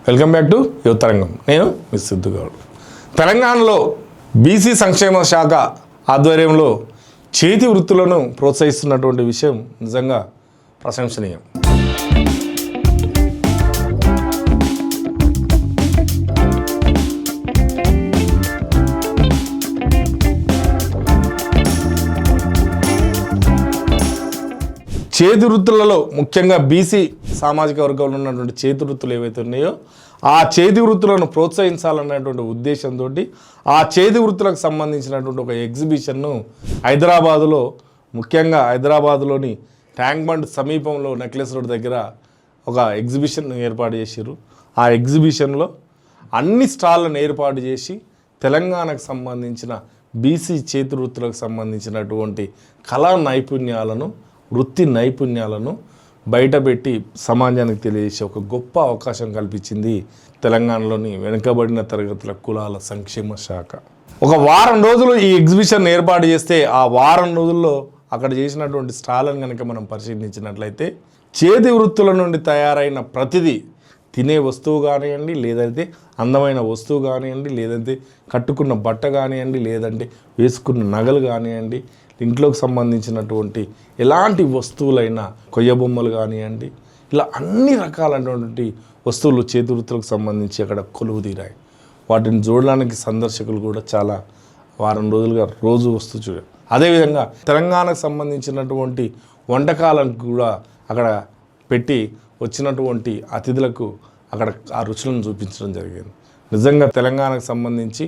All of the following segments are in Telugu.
వెల్కమ్ బ్యాక్ టు యువతరంగం. నేను మిస్ సిద్ధుగౌడ్. తెలంగాణలో బీసీ సంక్షేమ శాఖ ఆధ్వర్యంలో చేతి వృత్తులను ప్రోత్సహిస్తున్నటువంటి విషయం నిజంగా ప్రశంసనీయం. చేతి వృత్తులలో ముఖ్యంగా బీసీ సామాజిక వర్గంలో ఉన్నటువంటి చేతి వృత్తులు ఏవైతే ఉన్నాయో ఆ చేతి వృత్తులను ప్రోత్సహించాలన్నటువంటి ఉద్దేశంతో ఆ చేతి వృత్తులకు సంబంధించినటువంటి ఒక ఎగ్జిబిషన్ను హైదరాబాదులో, ముఖ్యంగా హైదరాబాదులోని ట్యాంక్ బండ్ సమీపంలో నెక్లెస్ రోడ్ దగ్గర ఒక ఎగ్జిబిషన్ ఏర్పాటు చేశారు. ఆ ఎగ్జిబిషన్లో అన్ని స్టాళ్ళను ఏర్పాటు చేసి తెలంగాణకు సంబంధించిన బీసీ చేతి వృత్తులకు సంబంధించినటువంటి కళా నైపుణ్యాలను, వృత్తి నైపుణ్యాలను బయటపెట్టి సమాజానికి తెలియజేసే ఒక గొప్ప అవకాశం కల్పించింది తెలంగాణలోని వెనుకబడిన తరగతుల కులాల సంక్షేమ శాఖ. ఒక వారం రోజులు ఈ ఎగ్జిబిషన్ ఏర్పాటు చేస్తే ఆ వారం రోజుల్లో అక్కడ చేసినటువంటి స్టాళ్ళను కనుక మనం పరిశీలించినట్లయితే చేతి వృత్తుల నుండి తయారైన ప్రతిదీ, తినే వస్తువు కానివ్వండి, లేదంటే అందమైన వస్తువు కానివ్వండి, లేదంటే కట్టుకున్న బట్ట కానివ్వండి, లేదంటే వేసుకున్న నగలు కానివ్వండి, ఇంట్లోకి సంబంధించినటువంటి ఎలాంటి వస్తువులైనా, కొయ్య బొమ్మలు కానివ్వండి, ఇలా అన్ని రకాలైనటువంటి వస్తువులు చేతి వృత్తులకు సంబంధించి అక్కడ కొలువు తీరాయి. వాటిని చూడడానికి సందర్శకులు కూడా చాలా వారం రోజులుగా రోజు వస్తూ చూడారు. అదేవిధంగా తెలంగాణకు సంబంధించినటువంటి వంటకాలను కూడా అక్కడ పెట్టి వచ్చినటువంటి అతిథులకు అక్కడ ఆ రుచులను చూపించడం జరిగింది. నిజంగా తెలంగాణకు సంబంధించి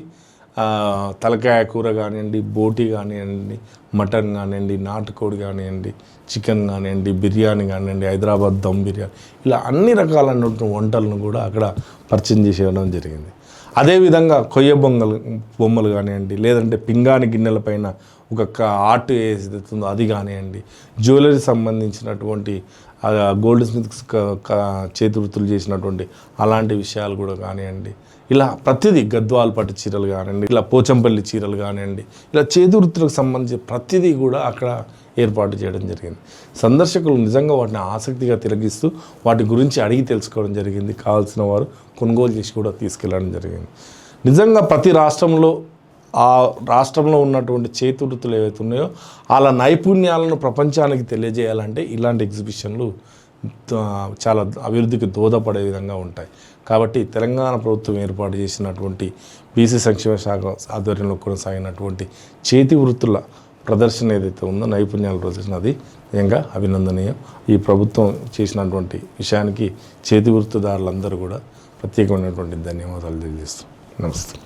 తలకాయ కూర కానివ్వండి, బోటి కానివ్వండి, మటన్ కానివ్వండి, నాటుకోడి కానివ్వండి, చికెన్ కానివ్వండి, బిర్యానీ కానివ్వండి, హైదరాబాద్ దమ్ బిర్యానీ, ఇలా అన్ని రకాలైనటువంటి వంటలను కూడా అక్కడ పరిచయం చేసేయడం జరిగింది. అదేవిధంగా కొయ్య బొమ్మలు కానివ్వండి, లేదంటే పింగాణి గిన్నెల పైన ఒక ఆర్ట్ ఏదైతుందో అది కానివ్వండి, జ్యువెలరీ సంబంధించినటువంటి గోల్డ్ స్మిత్ చేతి వృత్తులు చేసినటువంటి అలాంటి విషయాలు కూడా కానివ్వండి, ఇలా ప్రతిదీ గద్వాల్ పట్టు చీరలు కానివ్వండి, ఇలా పోచంపల్లి చీరలు కానివ్వండి, ఇలా చేతి వృత్తులకు సంబంధించి ప్రతిదీ కూడా అక్కడ ఏర్పాటు చేయడం జరిగింది. సందర్శకులు నిజంగా వాటిని ఆసక్తిగా తిలకిస్తూ వాటి గురించి అడిగి తెలుసుకోవడం జరిగింది. కావాల్సిన వారు కొనుగోలు చేసి కూడా తీసుకెళ్ళడం జరిగింది. నిజంగా ప్రతి రాష్ట్రంలో ఆ రాష్ట్రంలో ఉన్నటువంటి చేతి వృత్తులు ఏవైతే ఉన్నాయో వాళ్ళ నైపుణ్యాలను ప్రపంచానికి తెలియజేయాలంటే ఇలాంటి ఎగ్జిబిషన్లు చాలా అభివృద్ధికి దోహదపడే విధంగా ఉంటాయి. కాబట్టి తెలంగాణ ప్రభుత్వం ఏర్పాటు చేసినటువంటి బీసీ సంక్షేమ శాఖ ఆధ్వర్యంలో కొనసాగినటువంటి చేతి వృత్తుల ప్రదర్శన ఏదైతే ఉందో, నైపుణ్యాల ప్రదర్శన, అది నిజంగా అభినందనీయం. ఈ ప్రభుత్వం చేసినటువంటి విషయానికి చేతి వృత్తిదారులందరూ కూడా ప్రత్యేకమైనటువంటి ధన్యవాదాలు తెలియజేస్తాం. నమస్తే.